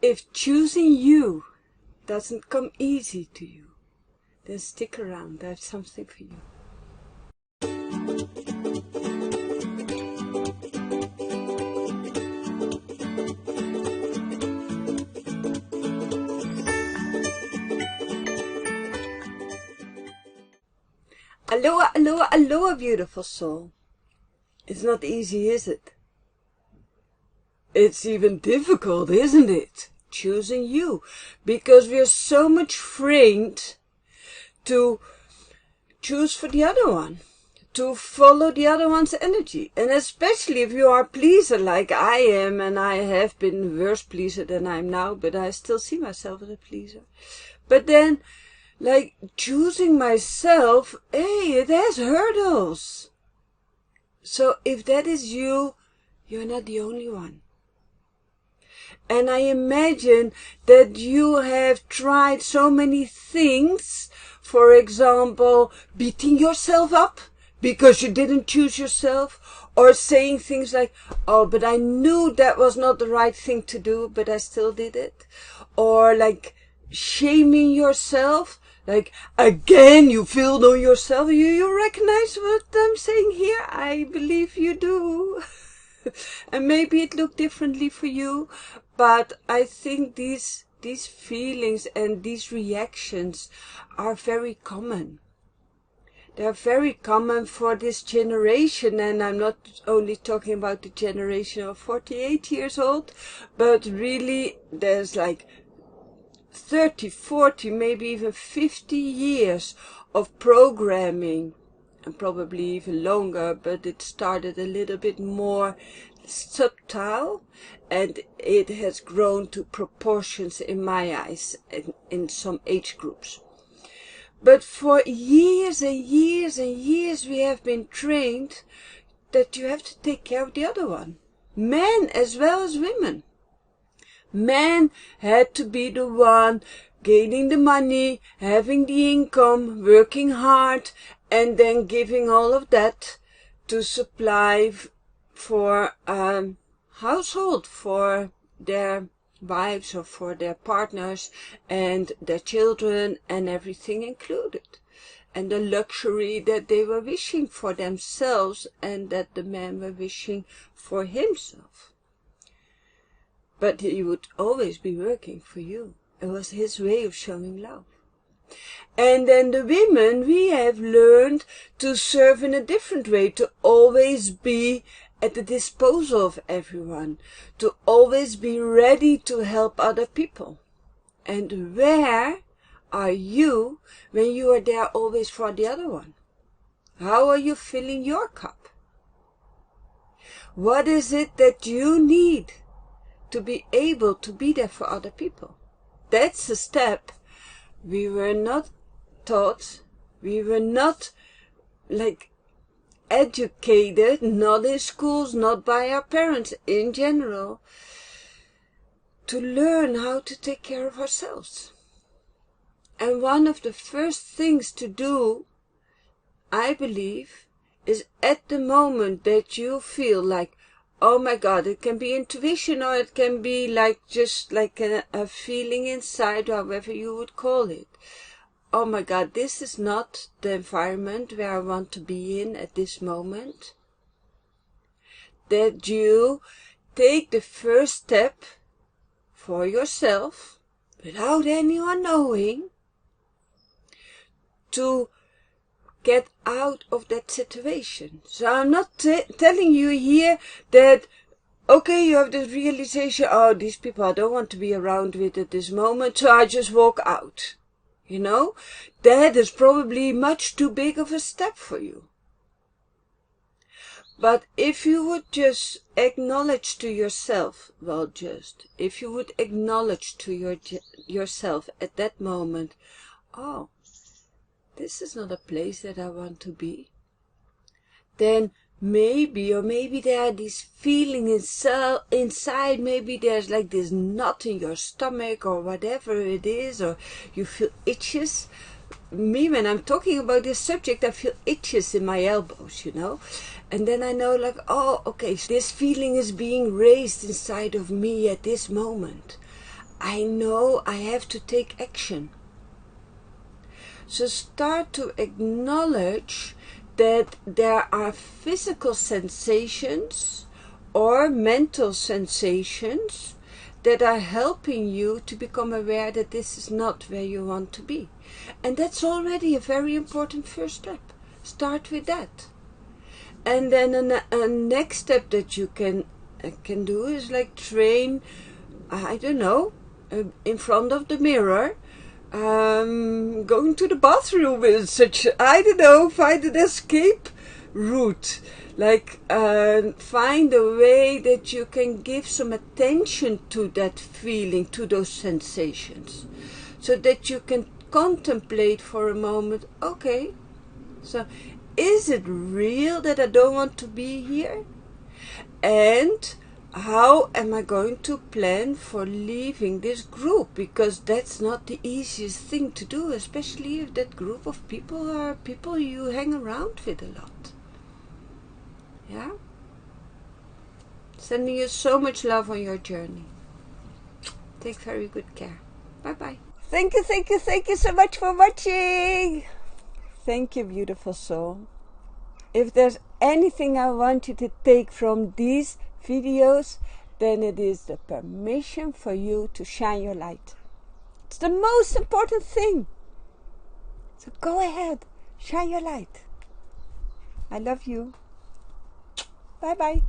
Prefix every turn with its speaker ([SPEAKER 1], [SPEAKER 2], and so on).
[SPEAKER 1] If choosing you doesn't come easy to you, then stick around. I have something for you. Aloha, aloha, aloha, beautiful soul. It's not easy, is it? It's even difficult, isn't it? Choosing you. Because we're so much trained to choose for the other one. To follow the other one's energy. And especially if you are a pleaser like I am, and I have been worse pleaser than I am now, but I still see myself as a pleaser. But then, like, choosing myself, hey, it has hurdles. So if that is you, you're not the only one. And I imagine that you have tried so many things, for example, beating yourself up because you didn't choose yourself, or saying things like, oh, but I knew that was not the right thing to do, but I still did it. Or like shaming yourself, like, again, you failed on yourself. You recognize what I'm saying here? I believe you do. And maybe it looked differently for you, but I think these feelings and these reactions are very common. They're very common for this generation, and I'm not only talking about the generation of 48 years old, but really there's like 30, 40, maybe even 50 years of programming, and probably even longer, but it started a little bit more subtle, and it has grown to proportions in my eyes in some age groups. But for years and years and years we have been trained that you have to take care of the other one, men as well as women. Men had to be the one gaining the money, having the income, working hard, and then giving all of that to supply for household, for their wives or for their partners and their children and everything included. And the luxury that they were wishing for themselves and that the man were wishing for himself. But he would always be working for you. It was his way of showing love. And then the women, we have learned to serve in a different way, to always be at the disposal of everyone, to always be ready to help other people. And where are you when you are there always for the other one? How are you filling your cup? What is it that you need to be able to be there for other people? That's a step we were not taught, we were not like educated, not in schools, not by our parents in general, to learn how to take care of ourselves. And one of the first things to do, I believe, is at the moment that you feel like, oh my God, it can be intuition or it can be like just like a feeling inside, however you would call it. Oh my God, this is not the environment where I want to be in at this moment. That you take the first step for yourself, without anyone knowing, to get out of that situation. So I'm not telling you here that, okay, you have this realization, oh, these people I don't want to be around with at this moment, so I just walk out. You know, that is probably much too big of a step for you. But if you would just acknowledge to yourself, if you would acknowledge to yourself at that moment, oh, this is not a place that I want to be, then maybe there are these feelings inside, maybe there's like this knot in your stomach or whatever it is, or you feel itches. Me, when I'm talking about this subject, I feel itches in my elbows, you know, and then I know like, oh, okay, this feeling is being raised inside of me at this moment. I know I have to take action. So start to acknowledge that there are physical sensations or mental sensations that are helping you to become aware that this is not where you want to be. And that's already a very important first step. Start with that. And then a next step that you can do is like train, I don't know, in front of the mirror, going to the bathroom with such, I don't know, find an escape route. Like, find a way that you can give some attention to that feeling, to those sensations, so that you can contemplate for a moment, okay, so is it real that I don't want to be here? And how am I going to plan for leaving this group? Because that's not the easiest thing to do, especially if that group of people are people you hang around with a lot. Yeah? Sending you so much love on your journey. Take very good care. Bye-bye. Thank you so much for watching. Thank you, beautiful soul. If there's anything I want you to take from these videos, then it is the permission for you to shine your light. It's the most important thing. So go ahead, shine your light. I love you. Bye-bye.